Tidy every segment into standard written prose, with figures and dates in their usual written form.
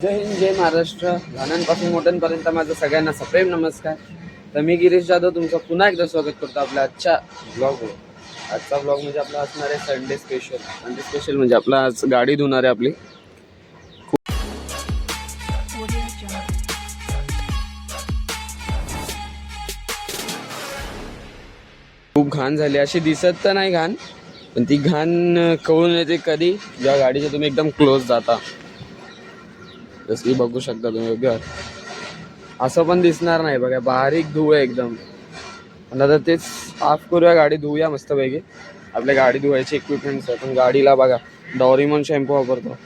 जय हिंद, जय महाराष्ट्र. लहानांपासून मोठ्यांपर्यंत माझं सगळ्यांना सप्रेम नमस्कार. तर मी गिरीश जाधव तुमचं पुन्हा एकदा स्वागत करतो आपल्या आजच्या ब्लॉगवर. आजचा ब्लॉग म्हणजे आपला असणार आहे संडे स्पेशल म्हणजे आपला आज गाडी धुणार आहे आपली. खूप घाण झाली, अशी दिसत तर नाही घाण, पण ती घाण कळून येते कधी ज्या गाडीच्या तुम्ही एकदम क्लोज जाता. जसं की बघू शकता तुम्ही घर असं पण दिसणार नाही बघा, बारीक धूळ आहे एकदम. पण आता तेच साफ करूया, गाडी धुवूया मस्तपैकी. आपल्या गाडी धुवायचे इक्विपमेंट्स आहे, पण गाडीला बघा डॉरिमॉन शॅम्पू वापरतो.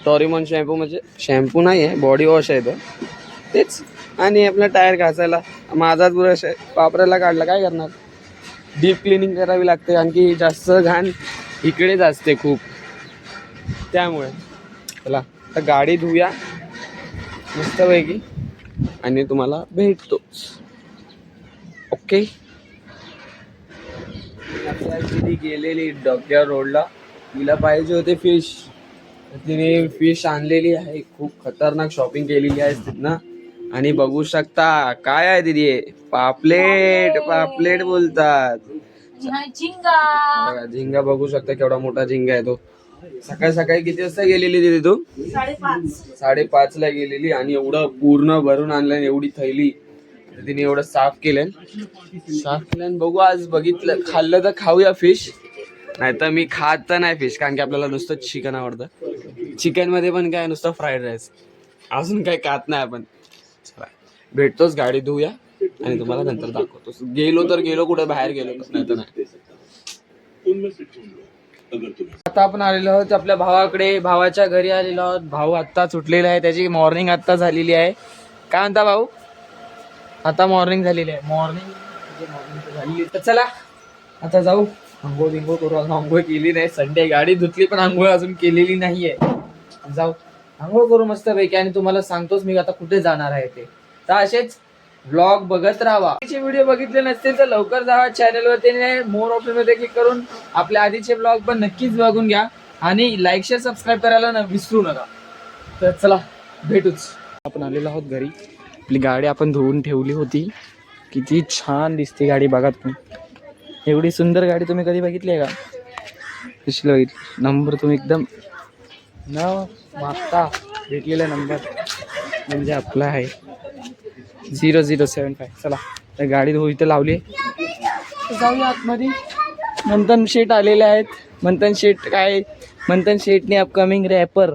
डॉरिमॉन शॅम्पू म्हणजे शॅम्पू नाही आहे, बॉडी वॉश आहे तो तेच. आणि आपला टायर घासायला माझाच ब्रश वापरायला काढला, काय करणार, डीप क्लिनिंग करावी लागते. आणखी जास्त घाण इकडेच असते खूप, त्यामुळे चला तर गाडी धुया मस्तपैकी आणि तुम्हाला भेटतो. ओके. ती गेलेली डॉक्टर रोडला, तिला पाहिजे होते फिश, तिने फिश आणलेली आहे. खूप खतरनाक शॉपिंग केलेली आहे तिथनं. आणि बघू शकता काय आहे तिथे, पापलेट बोलतात. झिंगा बघू शकता, केवढा मोठा झिंगा आहे तो. सकाळी सकाळी किती वाजता गेलेली तिथे तू? 5:30 ला गेलेली. आणि एवढं पूर्ण भरून आणलं, एवढी थैली तिने एवढं साफ केलं. बघू आज बघितलं, खाल्लं तर खाऊया फिश, नाही तर मी खात तर नाही फिश, कारण की आपल्याला नुसतं चिकन आवडतं. चिकन मध्ये पण काय नुसतं फ्राईड राईस, अजून काही खात नाही आपण. भेटतोच, गाडी धुया आणि तुम्हाला नंतर दाखवतो. गेलो तर गेलो, कुठे बाहेर गेलो नाही तर नाही. आता आपण आलेलो आहोत आपल्या भावाकडे, भावाच्या घरी आलेलो आहोत. भाऊ आत्ता सुटलेला आहे, त्याची मॉर्निंग आत्ता झालेली आहे. काय म्हणता भाऊ? आता मॉर्निंग झालेली आहे. मॉर्निंग झालेली. तर चला आता जाऊ, आंघोळ बिंघोळ करू. आंघोळ केली नाही, संडे गाडी धुतली पण आंघोळ अजून केलेली नाहीये. जाऊ आंघोळ करू मस्त पैकी आणि तुम्हाला सांगतोच मी आता कुठे जाणार आहे ते. तर असेच ब्लॉग बघत राहा. व्हिडिओ बघितले नसतील तर लवकर जावा चॅनलवरती, मोर ऑप्शन मध्ये क्लिक करून आपल्या आधीचे ब्लॉग पण नक्कीच बघून घ्या आणि लाईक शेअर सबस्क्राईब करायला विसरू नका. तर चला भेटूच. आपण आलेलो आहोत घरी. आपली गाडी आपण धुवून ठेवली होती. किती छान दिसते गाडी बघा तुम्ही. एवढी सुंदर गाडी तुम्ही कधी बघितली आहे का? कशी बघितली? नंबर तुम्ही एकदम न मागता भेटलेला नंबर म्हणजे आपला आहे 0075. चला तर गाडी धुवू इथे लावली, जाऊया आतमध्ये. मंथन शेट आलेले आहेत. मंथन शेटने अपकमिंग रॅपर,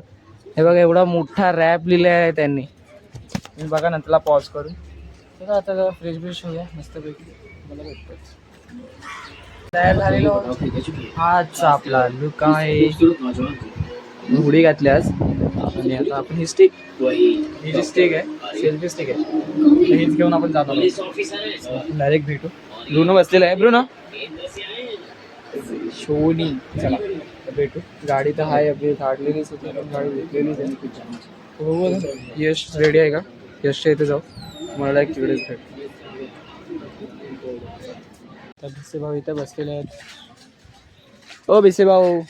हे बघा एवढा मोठा रॅप लिहिला आहे त्यांनी. बघा नंतरला पॉज करून. तर आता फ्रेश होऊया मस्तपैकी. मला भेटतोच तयार झालेलो. हाच आपला लुक आहे. उडी घातल्यास आणि आता आपण ही स्टिक, ही जी स्टिक आहे सेल्फी स्टिक आहे, हीच घेऊन आपण जातो. डायरेक्ट भेटू. ब्रुनो बसलेला आहे. ब्रुनो शोनी. चला भेटू. गाडी तर आहे आपली काढलेलीच होती, गाडी घेतलेलीच आहे. हो, यश रेडी आहे का? यशच्या इथे जाऊ, मला एक तिकडेच भेट. तर भिसे भाऊ इथे बसलेले आहेत. ओ भिसे भाऊ,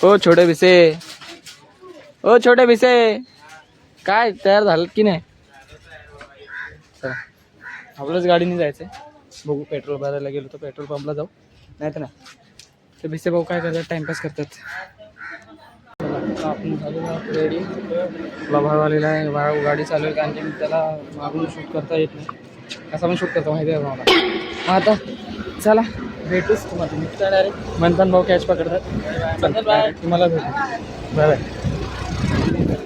ओ छोटे भिसे, ओ छोटे भिसे, काय तयार झालं की नाही? चला आपल्याच गाडीने जायचं आहे. बघू, पेट्रोल भरायला गेलो तर पेट्रोल पंपला जाऊ, नाही तर नाही. तर भिसे भाऊ काय करतात, टाइमपास करतात. आपण झालेला रेडी. आपला भाऊ आलेला आहे. भाऊ गाडी चालू आहे, कारण की त्याला मागून शूट करता येत नाही. असं पण शूट करतो माहिती आहे मला. मग आता चला भेटूच तुम्हाला. निघता डायरेक्ट मंथन भाऊ कॅच पकडतात. तुम्हाला भेटू, बाय बाय.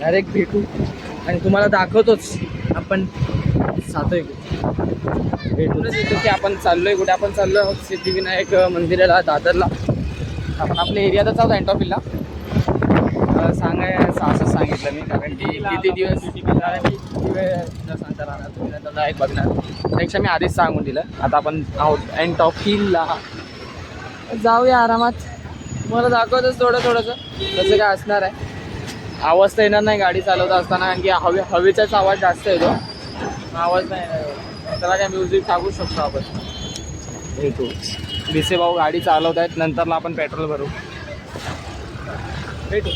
डायरेक्ट भेटू आणि तुम्हाला दाखवतोच आपण जातोय भेटूनच येतो की आपण चाललोय कुठे. आपण चाललो आहोत सिद्धिविनायक मंदिराला, दादरला. आपण आपल्या एरियातच आहोत, अँटॉफिलला. असं सांगितलं मी, कारण की किती दिवस वेळ सांगता राहणार तुम्ही, नंतर एक बघणार त्यापेक्षा मी आधीच सांगून दिलं. आता आपण आहोत अँटॉफिलला. जाऊया आरामात. मला दाखवतच थोडंसं कसं काय असणार आहे. आवाज तर येणार नाही गाडी चालवता असताना, कारण की हवेचाच आवाज जास्त येतो. आवाज नाही येणार, त्याला काय म्युझिक टाकू शकतो आपण. भेटू. भिसे भाऊ गाडी चालवत आहेत, नंतरला आपण पेट्रोल भरू. भेटू.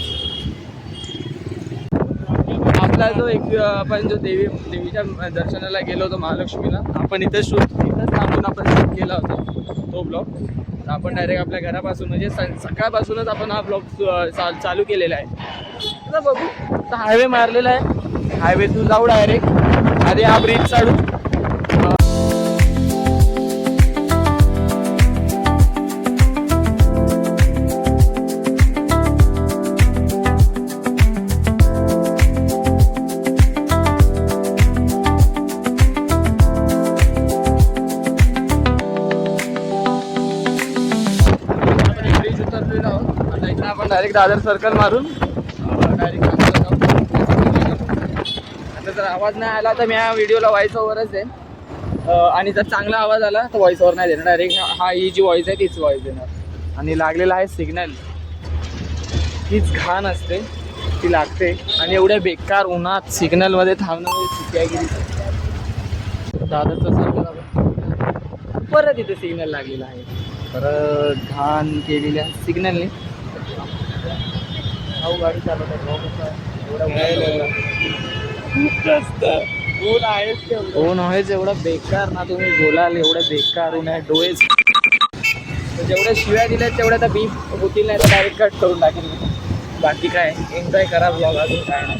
आपला जो आपण जो देवीच्या दर्शनाला गेलो होतो महालक्ष्मीला, आपण इथंच थांबून आपण शूट केला होता तो ब्लॉग. आपण डायरेक्ट आपल्या घरापासून म्हणजे सकाळपासूनच आपण हा ब्लॉग चालू केलेला आहे. आता बघू, आता हायवे मारलेला आहे, हायवेतून जाऊ डायरेक्ट आधी हा ब्रिज चढू. आपण डायरेक्ट दादर सर्कल मारून डायरेक्ट आता जर आवाज नाही आला तर मी या व्हिडिओला व्हॉइस ओव्हरच आहे, आणि जर चांगला आवाज आला तर व्हॉइस ओव्हर नाही देणार, डायरेक्ट ही जी व्हॉइस आहे तीच व्हॉइस देणार. आणि लागलेला आहे सिग्नल, हीच घाण असते ती लागते. आणि एवढ्या बेकार उन्हात सिग्नलमध्ये थांबणं म्हणजे चुकी आहे की दादरचं सर्कल परत इथे सिग्नल लागलेला आहे, परत घाण केलेल्या सिग्नलने गाडी चालवत ऊन आहेच एवढं बेकार ना, तुम्ही बोलाल एवढं बेकार ऊन आहे. डोळे जेवढ्या शिव्या दिल्यात तेवढ्या तर बीप होतील, नाही तर डायरेक्ट कट करून टाकेल. बाकी काय एन्जॉय करा ब्लॉग, अजून काय नाही.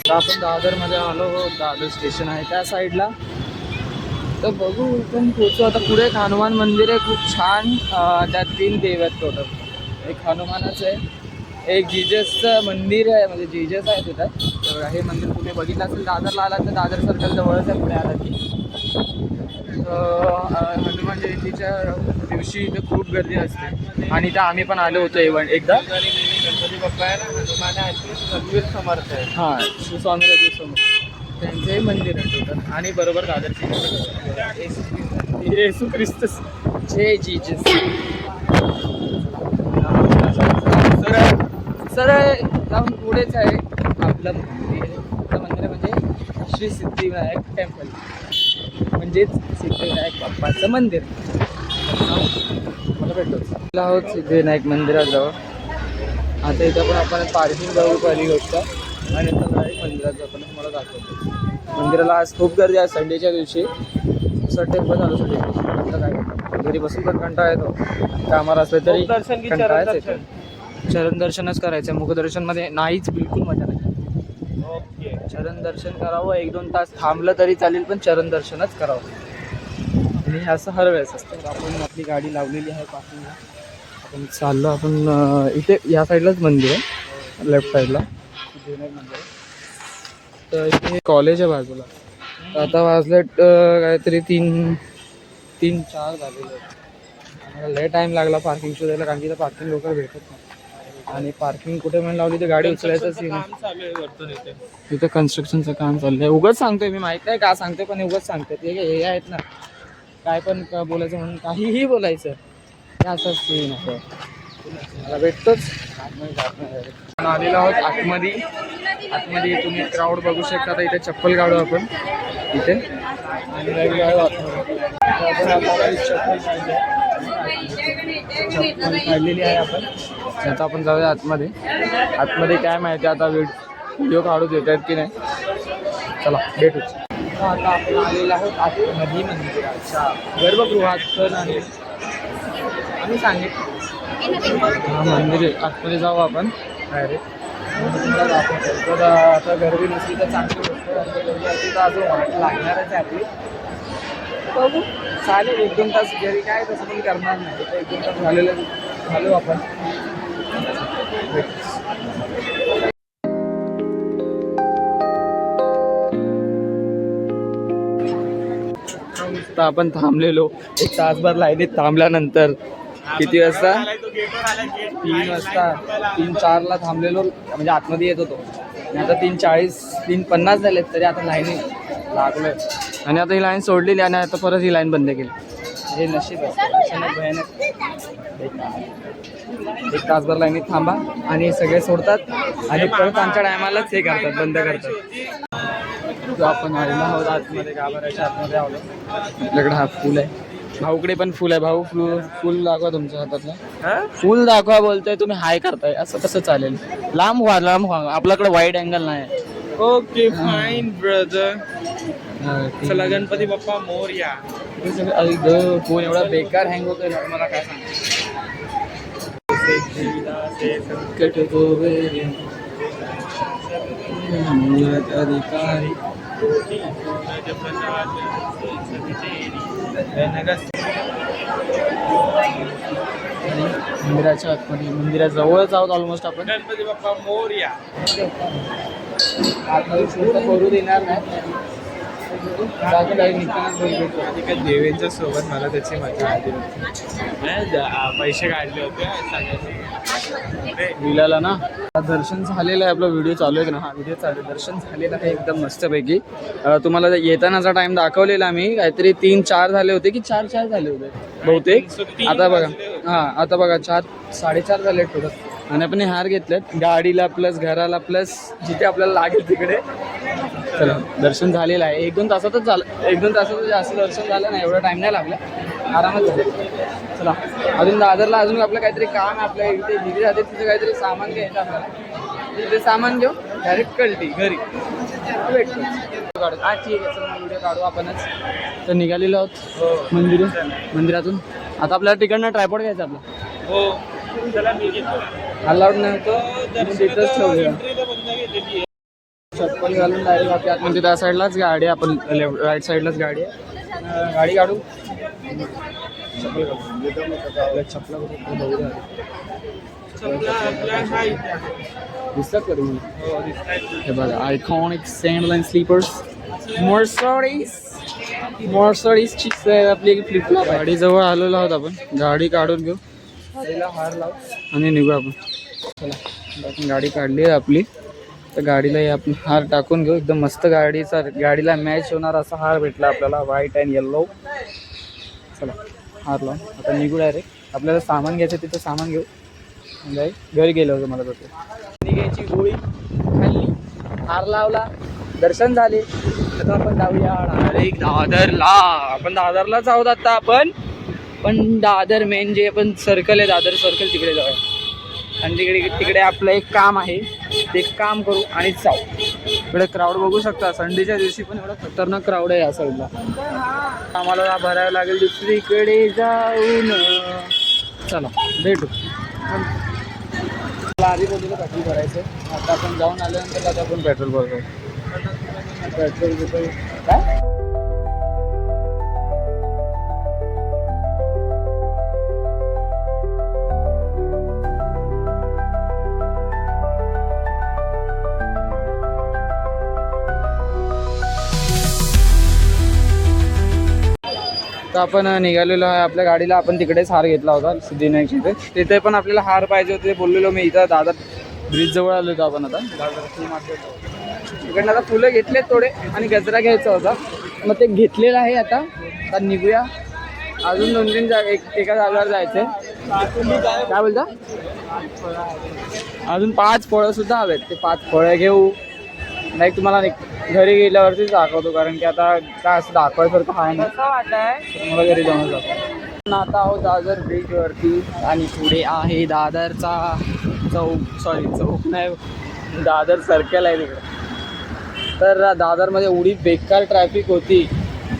तर आपण दादरमध्ये आलो, दादर स्टेशन आहे त्या साईडला. तर बघू इथून पोचू. आता पुढे एक हनुमान मंदिर आहे खूप छान, त्यात 3 देव आहेत टोटल. एक हनुमानाचं आहे, एक जीजसचं मंदिर आहे, म्हणजे जीजस आहे तिथं. तर हे मंदिर तुम्ही बघितलं असेल, दादरला आला तर दादर सर्कल जवळच आहे पुढे आला की. हनुमान जयंतीच्या दिवशी इथं खूप गर्दी असते, आणि इथं आम्ही पण आलो होतो एकदा. गणपती बाप्पा आहे ना, हनुमान समर्थ आहे, हां स्वामी समर्थ त्यांचंही मंदिर आहे टोटल. आणि बरोबर दादरची येशू ख्रिस्त जय जीजस. सरळ जाऊन पुढेच आहे आपलं मंदिर म्हणजे श्री सिद्धिविनायक टेम्पल, म्हणजेच सिद्धिविनायक बाप्पाचं मंदिर. मला भेटतो आहोत सिद्धिविनायक मंदिराजवळ. आता इथं पण आपण पार्किंग बघू पहिली गोष्ट, आणि मंदिरात आपण मला दाखवतो. मंदिराला आज खूप गर्दी आहे संडेच्या दिवशी. संडे पण झालं संडेच्या दिवशी, काय घरी बसून पण कंटाळा येतो, कामाला असलं तरी कंटाळाच येतो. चरण दर्शनच करायचं, मुखदर्शनमध्ये नाहीच, बिलकुल मजा नाही. ओके, चरण दर्शन करावं, 1-2 तास थांबलं तरी चालेल, पण चरण दर्शनच करावं. आणि असं हर वेळेस असतं. आपण आपली गाडी लावलेली आहे पार्किंगला, आपण चाललो. आपण इथे या साईडलाच मंदिर आहे, लेफ्ट साईडला मंदिर. तर इथे कॉलेज आहे बाजूला. तर आता वाजले काहीतरी 3-4 झालेले आहेत. आम्हाला लय टाईम लागला पार्किंग शोधायला, कारण की पार्किंग लोक भेटत नाही. आणि पार्किंग कुठे म्हणून लावली तर गाडी उचलायचं तिथे कन्स्ट्रक्शनचं काम चाललं आहे. उगाच सांगतोय मी, माहीत नाही का सांगतोय, पण उगाच सांगते. ते हे आहेत ना, काय पण बोलायचं म्हणून काहीही बोलायचं, हे असंच सीन आहे. मला भेटतोच आलेलो आहोत आतमध्ये. आतमध्ये तुम्ही क्राऊड बघू शकता. आता इथे चप्पल काढू आपण इथे, आणि चप्पल काढलेली आहे आपण. आता आपण जाऊया आतमध्ये. आतमध्ये काय माहिती आता व्हिडिओ काढू देत आहेत की नाही, चला भेटूच. आता आपण आलेलो आहोत आतमध्ये मंदिराच्या गर्भगृहात. तर आम्ही सांगितलं हा मंदिर आतमध्ये जाऊ आपण डायरेक्ट. तर आता गर्दी नसली तर चांगली गोष्ट, गर्दी असली तर अजून वाट लागणारच आहे आपली. बघू चालेल, 1-2 तास घरी काय तसं पण करणार नाही. 1-2 तास झालेलं झालो आपण. तर आपण थांबलेलो 1 तासभर लाईनीत. थांबल्यानंतर किती वाजता, 3 वाजता 3:04ला थांबलेलो, म्हणजे आतमध्ये येत होतो. आणि आता 3:40 3:50 झालेत, तरी आता लाईनीत लागलोय. आणि आता ही लाईन सोडलेली, आणि आता परत ही लाईन बंद केली. हे नशीब आहे भयानक. 1 तासभर लाईनीत थांबा आणि सगळे सोडतात, आणि परत आमच्या टायमालाच हे करतात, बंद करतात. आपण आलेलो आहोत आतमध्ये, गाभाऱ्याच्या आतमध्ये आलो. आपल्याकडे हा फुल आहे, भाऊकडे पण फुल आहे. भाऊ फुल दाखवा तुमच्या हातातलं, फुल दाखवा बोलतोय तुम्ही, हाय करताय. असं कसं चालेल? लांब व्हा, लांब व्हा, आपल्याकडे वाईड अँगल नाही आहे. Okay fine brother. चला गणपती बाप्पा मोरया. फोन एवढा बेकार हँग होतोय ना मला काय सांग. अधिकारी मंदिराच्या आतमध्ये मंदिराजवळच आहोत ऑलमोस्ट आपण. गणपती बाप्पा मोरया. करू देणार नाही. देवेंच्या सोबत मला त्याची मजा आली होती. पैसे काढले होते विलाला ना. दर्शन झालेलं आहे. आपला व्हिडिओ चालू आहे ना. हा व्हिडिओ चालू आहे. दर्शन झालेलं आहे एकदम मस्तपैकी. तुम्हाला येतानाचा टाइम दाखवलेला आम्ही. काहीतरी 3-4 झाले होते की 4 झाले होते बहुतेक. आता बघा आता बघा 4-4:30 झाले थोडं. आणि आपण हार घेतलेत गाडीला प्लस घराला प्लस जिथे आपल्याला लागेल तिकडे. चला दर्शन झालेलं आहे. 1-2 तासातच झालं. 1-2 तासातच जास्त दर्शन झालं नाही. एवढा टाईम नाही लागला. आरामात झालं. चला अजून दादरला अजून आपलं काहीतरी काम आहे. आपल्या इथे दिदी राहते तिथे काहीतरी सामान घ्यायचं आपल्याला. तिथे सामान घेऊ डायरेक्ट कळती घरी भेटतो. काढू हा ठीक आहे. चला व्हिडिओ काढू आपणच. तर निघालेलो आहोत मंदिरातून. आता आपल्याला तिकडनं ट्रायपॉड घ्यायचा आपला. हो चला मी घेतो. अलाउड नव्हतं तिथंच ठेवूया. चप्पल घालून डायरेक्ट आपल्या आतमध्ये त्या साईडलाच गाडी आहे. आपण राईट साईडलाच गाडी आहे. गाडी काढू. चप्पल घालू. चपला दिसतात करू हे बघा. आयकॉनिक सँडलाईन स्लीपर्स मर्सडीजची आपली फ्लिपफ्लॉप. गाडीजवळ आलेलो आहोत आपण. गाडी काढून घेऊ. गाडीला हार लावू आणि निघू आपण. चला आपण गाडी काढली आहे आपली. तर गाडीला आपण हार टाकून घेऊ. एकदम मस्त गाडीला मॅच होणार असा हार भेटला आपल्याला. White and yellow. चला हार लावून आता निघू डायरेक्ट. आपल्याला सामान घ्यायचं तिथं सामान घेऊ. घरी गेलो होतो मला तर निघायची गोळी खाल्ली. हार लावला. दर्शन झाले. आता आपण जाऊया डायरेक्ट दादरला. आपण दादरलाच आहोत आता आपण. पण दादर मेन जे आपण सर्कल आहे दादर सर्कल तिकडे जाऊया. आणि तिकडे आपलं एक काम आहे. ते काम करू आणि जाऊ. इकडे क्राऊड बघू शकता. संडेच्या दिवशी पण एवढा खतरनाक क्राऊड आहे या साईडला. आम्हाला भरायला लागेल दुसरीकडे जाऊन. चला भेटू. आधी बोललेलं पेट्रोल भरायचं. आता आपण जाऊन आल्यानंतर आता आपण पेट्रोल भरतो. पेट्रोल काय तर आपण निघालेलो आहे. आपल्या गाडीला आपण तिकडेच हार घेतला होता सिद्धिविनायकच्या तिथे पण आपल्याला हार पाहिजे होते. बोललेलो मी इथं दादर ब्रिज जवळ आलो होतो आपण. आता इकडनं आता फुलं घेतलेत थोडे आणि गजरा घ्यायचा होता. मग ते घेतलेलं आहे. आता निघूया. अजून 2-3 जागा एका जागेवर जायचं. काय बोलता. अजून 5 फळं सुद्धा हवेत. ते 5 फळं घेऊ. नाही तुम्हाला घरी गेल्यावरतीच दाखवतो. कारण की आता काय असं दाखवायसारखं आहे ना. मला घरी जाऊन जातो. आता आहोत दादर ब्रिजवरती. आणि पुढे आहे दादरचा चौक नाही दादर सर्कल आहे तिकडे. तर दादरमध्ये एवढी बेकार ट्रॅफिक होती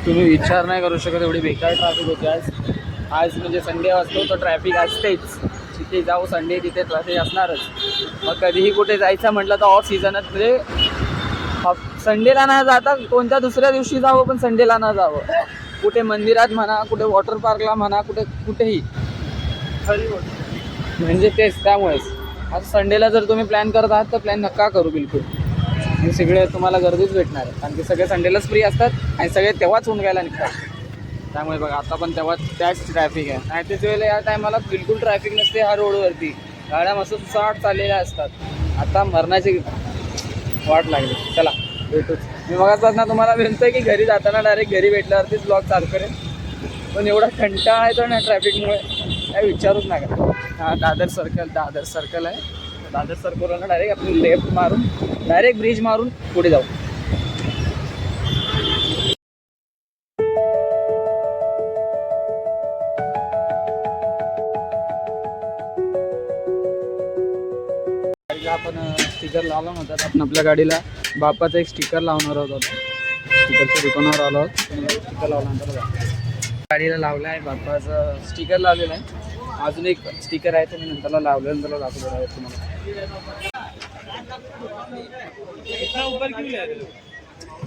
तुम्ही विचार नाही करू शकत. एवढी बेकार ट्रॅफिक होती आज म्हणजे संडे असतो तर ट्रॅफिक असतेच. जिथे जाऊ संडे तिथे ट्रॅफिक असणारच. मग कधीही कुठे जायचं म्हटलं तर ऑफ सीझनच म्हणजे संडेला नाही जाता कोणत्या दुसऱ्या दिवशी जावं पण संडेला न जावं. कुठे मंदिरात म्हणा कुठे वॉटर पार्कला म्हणा कुठेही म्हणजे तेच. त्यामुळेच आज संडेला जर तुम्ही प्लॅन करत आहात तर प्लॅन नका करू बिलकुल. हे सगळे तुम्हाला गर्दीच भेटणार आहे. कारण की सगळे संडेलाच फ्री असतात आणि सगळे तेव्हाच उन्हायला निघतात. त्यामुळे बघा आता पण त्याच ट्रॅफिक आहे. नाही त्याच वेळेला या टायमाला बिलकुल ट्रॅफिक नसते. ह्या रोडवरती गाड्या मस्त 60 चाललेल्या असतात. आता मरणाची वाट लागली. चला भेटूच. मी मगाचपासून तुम्हाला म्हणतोय की घरी जाताना डायरेक्ट घरी भेटल्यावरतीच ब्लॉग चालू करेन. पण एवढा कंटाळा येतो ना ट्रॅफिकमुळे काय विचारूच नका. हा दादर सर्कल आहे. दादर सर्कलला डायरेक्ट आपण लेफ्ट मारून डायरेक्ट ब्रिज मारून पुढे जाऊ. आपण स्टिकर लावला नव्हता. आपण आपल्या गाडीला बाप्पाचा एक स्टिकर लावणार होता, स्टिकरच्या दुकानावर आलो आहोत. स्टिकर लावल्यानंतर गाडीला लावला आहे बाप्पाचं स्टिकर लावलेलं आहे. अजून एक स्टिकर आहे, तर मी नंतरला लावलेलं त्याला दाखवणार आहे तुम्हाला.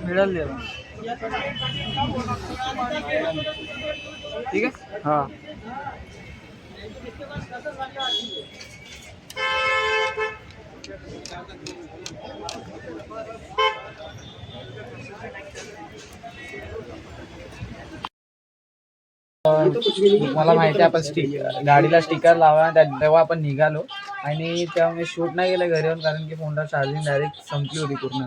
मिळाल दे ठीक आहे. हां मला माहिती आहे आपण गाडीला स्टिकर लावा, तेव्हा आपण निघालो आणि तेव्हा मी शूट नाही केलं घरी येऊन, कारण की फोनला चार्जिंग डायरेक्ट संपली होती पूर्ण.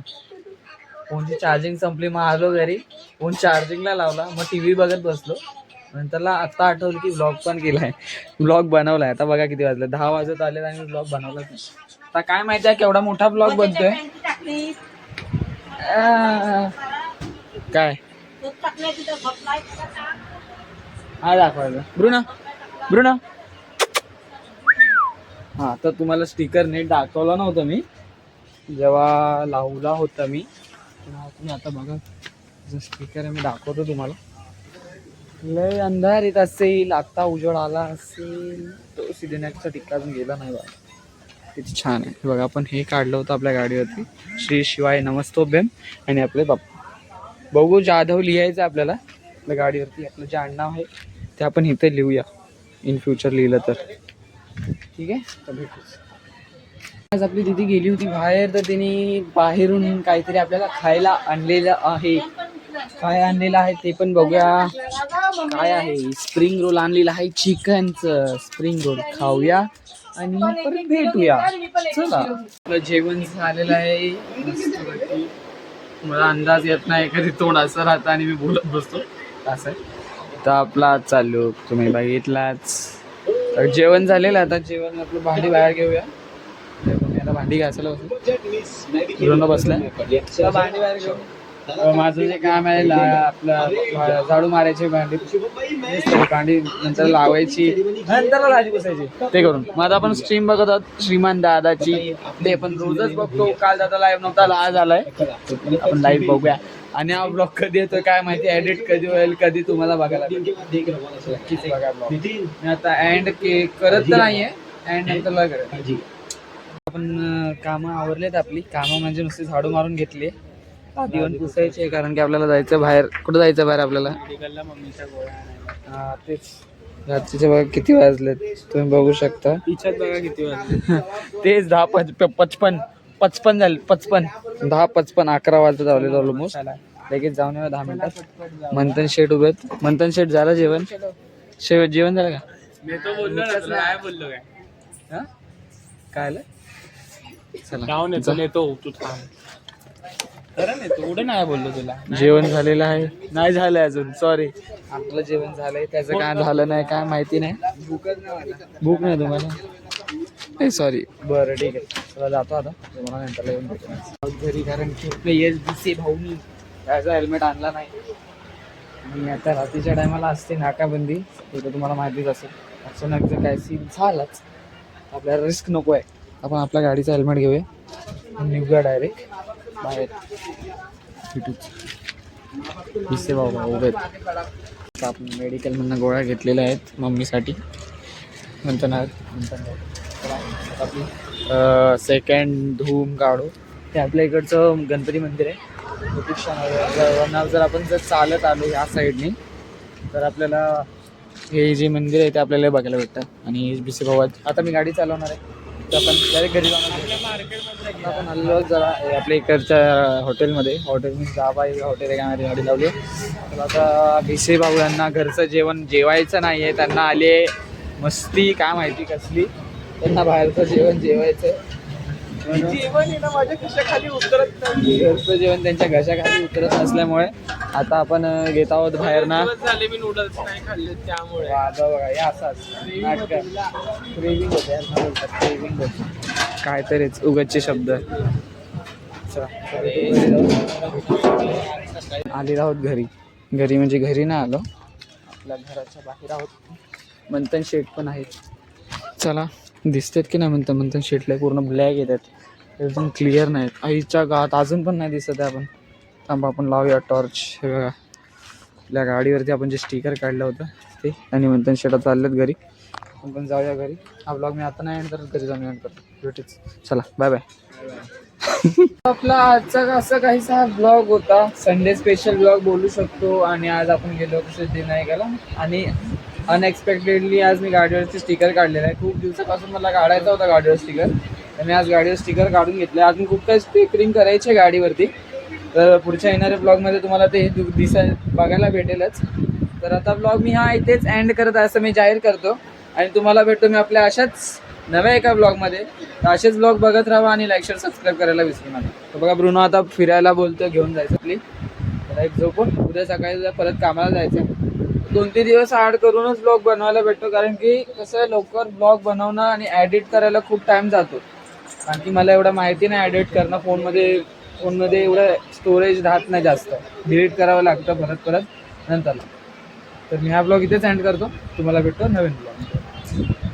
फोनची चार्जिंग संपली, मग आलो घरी, फोन चार्जिंगला लावला, मग टी व्ही बघत बसलो. नंतरला आत्ता आठवलं की ब्लॉग पण केला आहे, ब्लॉग बनवला आहे. आता बघा किती वाजले, 10 वाजत आले आणि मी ब्लॉग बनवला. आता काय माहिती आहे केवढा मोठा ब्लॉग बनतोय. काय हा दाखवायचं ब्रुना हां. तर तुम्हाला स्टिकर नीट दाखवला नव्हतं मी जेव्हा लावला होता मी. तुम्ही आता बघा स्टिकर आहे, मी दाखवतो तुम्हाला. लय अंधार येत असेल, आत्ता उजेड आला असेल, तो सिद्धीनाथचा टिक्का अजून गेला नाही बघा. किती छान आहे हे बघा. आपण हे काढलं होतं आपल्या गाडीवरती, श्री शिवाय नमस्तोभ्यम आणि आपले बाप्पा. बघू जाधव लिहायचं आपल्याला आपल्या गाडीवरती. आपलं जे आडनाव आहे ते आपण इथे लिहूया, इन फ्युचर लिहिलं तर ठीक आहे. तर भेटू. आज आपली दिदी गेली होती बाहेर, तर तिने बाहेरून काहीतरी आपल्याला खायला आणलेलं आहे. काय आणलेलं आहे ते पण बघूया. काय आहे, स्प्रिंग रोल आणलेलं आहे, चिकनचं स्प्रिंग रोल. खाऊया आणि परत भेटूया. चला आपलं जेवण झालेलं आहे. मला अंदाज येत नाही, कधी तोंड असं राहतं आणि मी बोलत बसतो असं आहे. तर आपला चालू तुम्ही बघितलाच. तर जेवण झालेलं आहे. आता जेवण आपलं भांडी बाहेर घेऊया. आता भांडी घासायला बसलाय, भांडी बाहेर घेऊ. माझं जे काम आहे आपलं झाडू मारायची, भांडी नंतर लावायची, नंतर भाजी बसायची, ते करून. मग आता आपण स्ट्रीम बघत आहोत श्रीमान दादाची. ते पण रोजच बघतो. काल दादा लाईव्ह नव्हता, आज आलाय. आपण लाईव्ह बघूया. आणि हा ब्लॉग कधी येतोय काय माहिती, एडिट कधी होईल, कधी तुम्हाला बघायला बघा ब्लॉग. मी आता एंड करत तर नाहीये, एंड नंतर करेल. आपण कामं आवरलेत आपली. कामं म्हणजे नुसते झाडू मारून घेतली, दिवण पुसायचे, कारण की आपल्याला जायचं बाहेर. कुठं जायचं बाहेर आपल्याला? मम्मीच्या गोळ्या. हा तेच. रात्रीचे बघा किती वाजलेत, तुम्ही बघू शकता. तिच्यात बघा किती वाजले. तेच 10:55 झाले. 10:55 11 वाजता झाले ऑलमोस्ट. लगेच जाऊन येऊ 10 मिनिटात. मंथन शेट उभेत. मंथन शेट झालं जेवण? जेवण झालं का? मी तो बोललो काय बोललो काय काय आलं? चला येतो तू थांब. नाही बोललो तुला. जेवण झालेलं आहे? नाही झालंय अजून, सॉरी. आपलं जेवण झालंय, त्याचं काय झालं नाही काय माहिती नाही. भूक नाही तुम्हाला? सॉरी. बरं ठीक आहे, चला जातो आता. तुम्हाला नंतर येऊन भेटतो घरी, कारण की SBC भाऊनी त्याचा हेल्मेट आणला नाही. आणि आता रात्रीच्या टायमाला असते नाकाबंदी, ते तुम्हाला माहितीच असेल. अचानक जर काय सीन झालाच, आपल्याला रिस्क नको आहे. आपण आपल्या गाडीचा हेल्मेट घेऊया आणि निघूया डायरेक्ट बाहेर. दिसते बाबा उभे. आपण मेडिकलमधनं गोळ्या घेतलेल्या आहेत मम्मीसाठी. नंतर आपली सेकंड धूम काढू. ते आपल्या इकडचं गणपती मंदिर आहे, प्रतीक्षा. जर आपण चालत आलो ह्या साईडने तर आपल्याला हे जे मंदिर आहे ते आपल्याला बघायला भेटतं. आणि SBC भाऊ आता मी गाडी चालवणार आहे, तर आपण डायरेक्ट घरी जाणार. आपण आलो जरा आपल्या इकडच्या हॉटेलमध्ये. हॉटेल जाबा हॉटेल आहे, गाडी गाडी लावली. तर आता BC भाऊ यांना घरचं जेवण जेवायचं नाही आहे, त्यांना आले मस्ती काय माहिती कसली. त्यांना बाहेरचं जेवण जेवायचं. जेवण आहे ना माझ्या घशाखाली उतरत नाही, घरचं जेवण त्यांच्या घशाखाली उतरत नसल्यामुळे आता आपण घेत आहोत बाहेर ना. झाले मी नूडल्स नाही खाल्ले त्यामुळे. बघा हे असाच नाटक. क्रेविंग होते, क्रेविंग होते काय तरीच उगाचचे शब्द. आलेलो आहोत घरी. घरी म्हणजे घरी नाही आलो, आपल्या घराच्या बाहेर आहोत. मंथन शेट पण आहेत. चला दिसतात की नाही मंथन शेटला पूर्ण ब्लॅक येतात. एकदम क्लिअर नाहीत. आईच्या गावात अजून पण नाही दिसत आहे. आपण थांबा, आपण लावूया टॉर्च. हे बघा आपल्या गाडीवरती आपण जे स्टिकर काढलं होतं ते, आणि म्हणतात शेतात चाललेत घरी. आपण पण जाऊया घरी. हा ब्लॉग मी आता नाही एंड करत, घरी जाऊन एंड करतो. भेटूच, चला बाय बाय. आपला आजचा असा काहीसा हा ब्लॉग होता, संडे स्पेशल ब्लॉग बोलू शकतो. आणि आज आपण गेलो होतो सिद्धिविनायकाला, आणि अनएक्सपेक्टेडली आज मी गाडीवरची स्टिकर काढलेला आहे. खूप दिवसापासून मला काढायचा होता गाडीवर स्टिकर, तर मी आज गाडीवर स्टिकर काढून घेतले. अजून खूप काही स्टिकरिंग करायची आहे गाडीवरती, तर पुढच्या येणाऱ्या ब्लॉगमध्ये तुम्हाला ते बघायला भेटेलच. तर आता ब्लॉग मी हा इथेच एंड करत आहे असं मी जाहीर करतो, आणि तुम्हाला भेटतो मी आपल्या अशाच नव्या एका ब्लॉगमध्ये. तर असेच ब्लॉग बघत राहा आणि लाईक शेअर सबस्क्राईब करायला विसरू नका. तर बघा ब्रुनो आता फिरायला बोलतो, घेऊन जायचं प्लीज. त्याला एक झोपून उद्या सकाळी उद्या परत कामाला जायचं. 2-3 दिवस आड करूनच ब्लॉग बनवायला भेटतो, कारण की कसं आहे, लवकर ब्लॉग बनवणं आणि एडिट करायला खूप टाईम जातो. कारण की मला एवढं माहिती नाही एडिट करणं. फोनमध्ये एवढं स्टोरेज राहत नाही जास्त, डिलीट करावं लागतं परत नंतरला. तर मी हा ब्लॉग इथेच एंड करतो. तुम्हाला भेटतो नवीन ब्लॉग.